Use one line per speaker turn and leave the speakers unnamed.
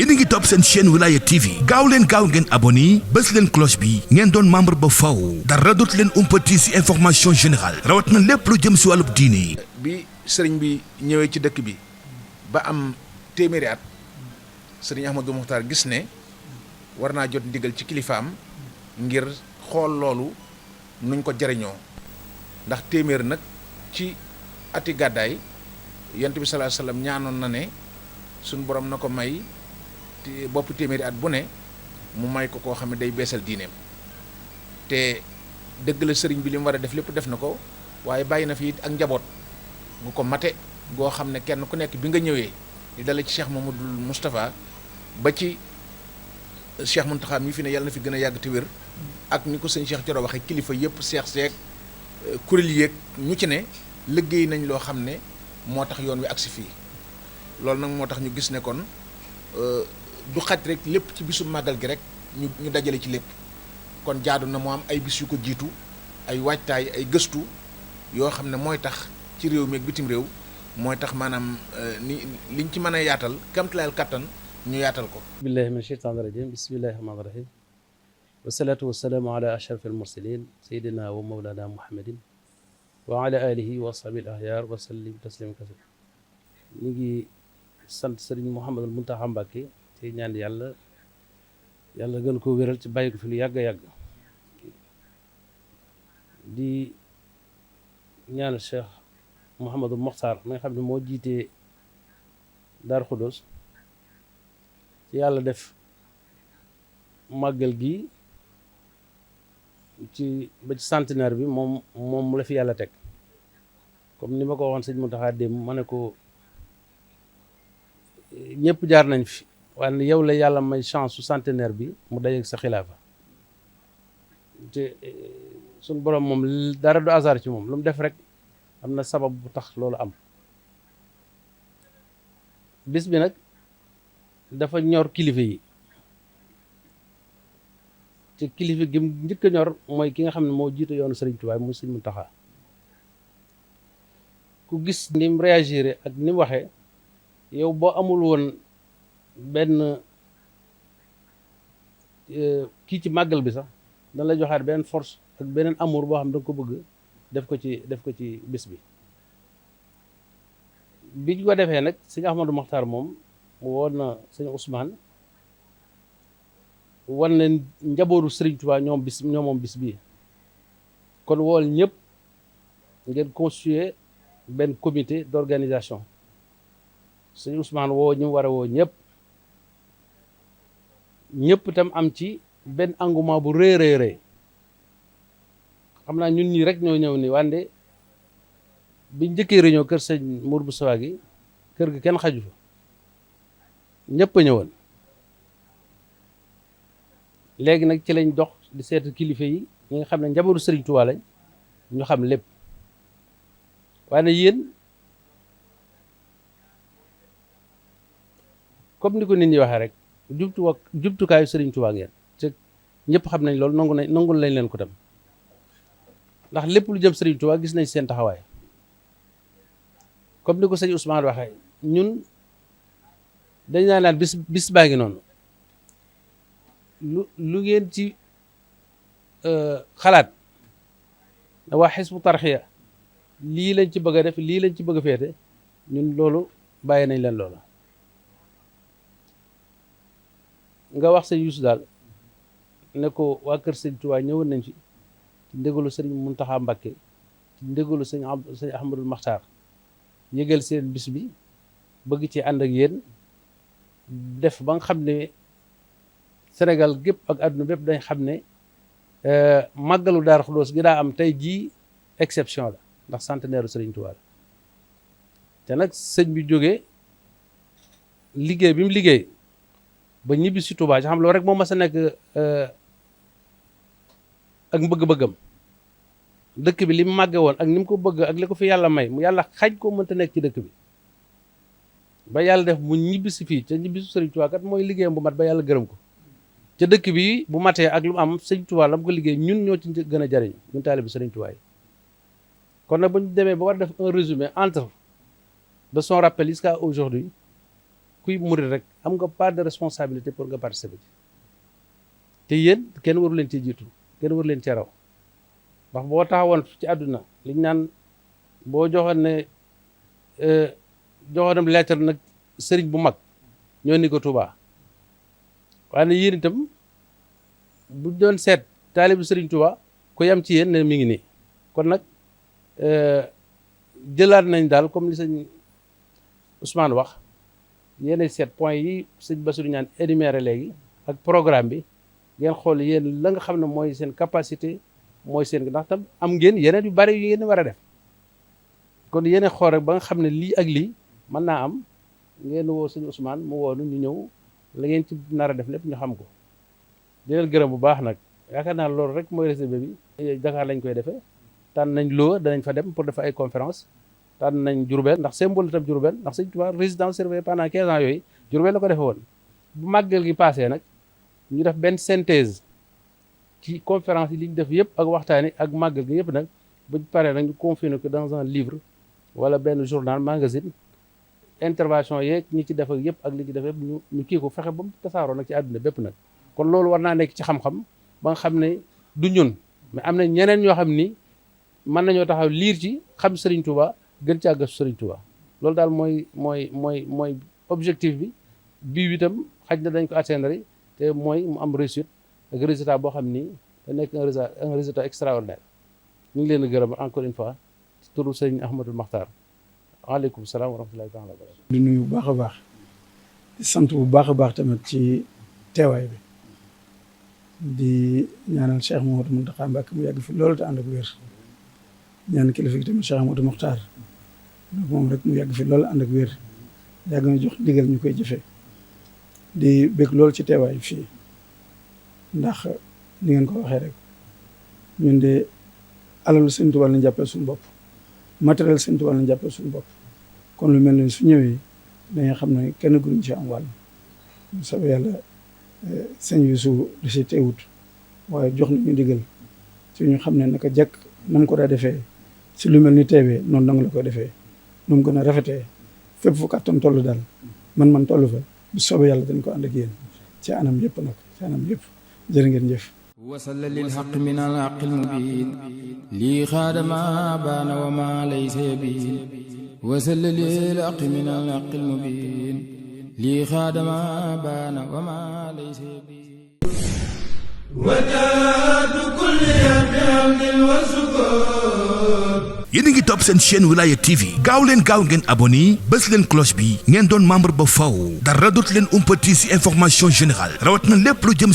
yéen a ngi topp seen chaîne Wilaya TV gaaw ngeen abonné bés leen cloche bi ngeen doon membre ba faw dara dootu leen umpati ci information générale rawat na lépp lu jëm ci wàllub diini.
bi sëriñ bi ñëwee ci dëkk bi ba am téeméeri at sëriñ Ahmadou Mokhtar gis ne war naa jot ndigal ci kilifaam ngir xool loolu nuñ ko jariñoo ndax téeméer nag ci ati gàddaay yonent bi sallallahu alayhi wasallam ñaanoon na ne suñ borom na ko may boppu téeméeri at bu ne mu may ko koo xam ne day beesal diineem te dëgg la sëriñ bi li mu war a def lépp def na ko waaye bàyyi na fi ak njaboot gu ko mate goo xam ne kenn ku nekk bi nga ñëwee di dale ci Cheikh Mamadou Moustapha ba ci Cheikh Mountakha mi fi ne yàlla na fi gën a yàgg te wér ak ni ko sëñ Cheikh Thioro waxee kilifa yëpp seex kuréel yéeg ñu ci ne liggéey nañ loo xam ne moo tax yoon wi agsi fii loolu nag moo tax ñu gis ne kon du xaj rek lépp ci bisu màggal gi rek ñu dajale ci lépp kon jaadu na mu am ay bis yu ko jiitu ay waajtaay ay gëstu yoo xam ne mooy tax ci réew mi ak bitim réew mooy tax maanaam liñ ci mën a yaatal kamtilayal kattan ñu yaatal ko.
billahi min shaytaani rajim bismillahi rahmaani rahim wasalaatu wasalaamu ala ashraf almursalin sayidina wa mawlana muhammadin wa ala alihi wa ashabi al ahyar wa sallim taslim kasir ñu ngi sant sëriñ Mouhamadul Muntaxa Mbàkke te ñaan yàlla gën ko wéral ci bàyyi ko fi lu yàgg a yàgg di ñaan Cheikh Mouhamadul Mokhtar mi nga xam ne moo jiitee Daaru Xudoos ci yàlla def màggal gi ba ci centenaire bi moom mu la fi yàlla teg comme ni ma ko waxoon sëñ Mountakha démb ma ne ko ñëpp jaar nañ fi waaye yow la yàlla may chance su centenaire bi mu dajeeg sa xilaafa te suñ borom moom dara du hasard ci moom lu mu def rek am na sabab bu tax loolu am bis bi nag dafa ñor kilifa yi te kilifa gi njëkk a ñor mooy ki nga xam ne moo jiite yoonu Sëriñ Tuubaa muy Sëriñ Muntaxa ku gis ni mu réagir ak ni mu waxee yow boo amul woon benn kii ci màggal bi sax dana la joxaat benn force ak beneen amour boo xam ne danga ko bëgg def ko ci bis bi biñ ko defee nag sëñ Ahmadou Mokhtar moom woon na sëñ Ousmane wan na njabootu Sëriñ Tuubaa ñoom moom bis bii kon wool ñëpp ngeen constituer benn comité d'organisation sëñ Ousmane woo ñu war a woo ñëpp itam am ci benn engouement bu rëy xam naa ñun ñii rek ñoo ñëw ni wande biñ njëkkee réunion kër sëñ Mour bu Sawa gi kër gi kenn xaju fa ñëpp a ñëwoon léegi nag ci lañ dox di seet kilifa yi ñi nga xam ne njabootu Sëriñ Tuubaa lañ ñu xam lépp waaye nag yéen comme ni ko nit ñi waxee rek jubtukaayu Sëriñ Tuubaa ngeen te ñëpp xam nañ loolu nangul lañ leen ko tam ndax lépp lu jëm Sëriñ Tuubaa gis nañ seen taxawaay comme ni ko sëñ Ousmane waxee ñun dañ naan bis baa ngi noonu lu ngeen ci xalaat da waa Hizbut Tarqiyyah lii lañ ci bëgg a def lii lañ ci bëgg a féete ñun loolu bàyyi nañ leen loola nga wax sëñ Youssou daal ne ko waa kër sëñ Tuubaa ñëwoon nañ ci ndégalu sëriñ Muntaxa Mbàkke ci ndégalu sëñ Ahmadul Mokhtar yëgal seen bis bi bëgg ci ànd ak yéen def ba nga xam ne Sénégal gépp ak àdduna bépp dañ xam ne màggalu Daaru Xudoos gi daa am tey jii exception la ndax centenaire Sëriñ Tuubaa la te nag sëñ bi jógee liggéey bi mu liggéey ba ñibbi si Tuubaa ci xam loolu rek moo mas a nekk ak bëgg-bëggam dëkk bi li mu màgge woon ak ni mu ko bëgg ak li ko fi yàlla may mu yàlla xaj ko mënta nekk ci dëkk bi ba yàlla def mu ñibbi si fii te ñibbi si Sëriñ Tuubaa kat mooy liggéeyam bu mat ba yàlla gërëm ko ca dëkk bi bu matee ak lu mu am Sëriñ Tuubaa la mu ko liggéey ñun ñoo ci gën a jariñ ñun taalibe Sëriñ Tuubaa yi kon nag bu ñu demee ba war def un résumé entre de son rappel jusqu'à aujourd'hui kuy murid rek am nga part de responsabilité pour nga participer ci te yéen kenn waru leen ci jiitu kenn waru leen ci raw ndax boo taxawoon ci àdduna liñ naan boo joxoon lettre nag sëriñ bu mag ñoo ni ko Touba waaye ne yéen itam bu doon seet taalibu sëriñ Touba ku yam ci yéen ne mi ngi nii kon nag jëlaat nañ daal comme li sëñ Ousmane wax yéenay seet point yi sëñ Bassirou ñaan énuméré léegi ak programme bi ngeen xool yéen la nga xam ne mooy seen capacité mooy seen ndax tam am ngeen yeneen yu bari yu ngeen war a def kon yéen xool rek ba nga xam ne lii ak lii mën naa am ngeen woo sëñ Ousmane mu woonu ñu ñëw la ngeen ci nar a def lépp ñu xam ko di leen gërëm bu baax nag yaakaar naa loolu rek mooy réservé bi Dakar lañ koy defee tànn nañ Louga danañ fa dem pour def ay conférence tànn nañ Diourbel ndax symbole itam Diourbel ndax sëñ Tuubaa résidence surveillée pendant 15 ans yooyu Diourbel la ko defee woon bu màggal gi passé nag ñu def benn synthèse ci conférence yi li ñu def yëpp ak waxtaan yi ak màggal gi yëpp nag buñ paree nag ñu confiner ko dans un livre wala benn journal magazine intervention yeeg ñi ci def ak yëpp ak li ci def yëpp ñu kii ko fexe ba mu tasaaroo nag ci àdduna bépp nag kon loolu war naa nekk ci xam-xam ba nga xam ne du ñun mais am na ñeneen ñoo xam ni mën nañoo taxaw liir ci xam Serigne Touba gën caa gëstu Serigne Touba loolu daal mooy objectif bi bii itam xaj na dañ ko atteindre te mooy mu am réussite ak résultat boo xam ni da nekk un résultat extraordinaire ñu ngi leen a gërëm encore une fois ci turu Serigne Ahmadou Makhtar waaleykum salaam wa rahmatullahi taala wa barakatuh
di nuyu bu baax a baax di sant bu baax a baax tamit ci teewaay bi di ñaanal Cheikh Mouhamadou Mountakha Mbacké mu yàgg fi loolu te ànd ak wér ñaan kilifa gi tamit Cheikh Mouhamadou Mokhtar moom rek mu yàgg fi loolu ànd ak wér yàgg na jox ndigal ñu koy jëfee di bëgg loolu ci teewaay fii ndax ni ngeen ko waxee rek ñun de alalu Sëñ Tuubaa lañ jàppee suñu bopp matériel Sëñ Tuubaa lañ jàppee suñu bopp kon lu mel ni su ñëwee dañuy xam ne kenn guruñ ci am wàll bu soobee yàlla sëñ Yuusu da si teewut waaye jox nañu digal ci ñu xam ne naka jekk na mu ko daa defee si lu mel ni teewee noonu da nga la koy defee nu mu gën a rafetee fépp fu kàttan toll daal man toll fa bu soobee yàlla dañ ko ànd ak yéen ci anam yëpp nag ci anam yëpp jërë ngeen jëf
wasalla lil haqq min al haqqil mubin lii xaadama baana wa ma laysa yabin wasalla lil haqq min al haqqil mubin lii xaadama baana wa ma laysa yabin wajadu kulli yawmin wa sukur
yéen a ngi topp seen chaîne Wilaya TV gaaw ngeen abonné bës leen cloche bi ngeen doon membre ba faw dara dootu leen umpati ci information générale rawat na lépp lu jëm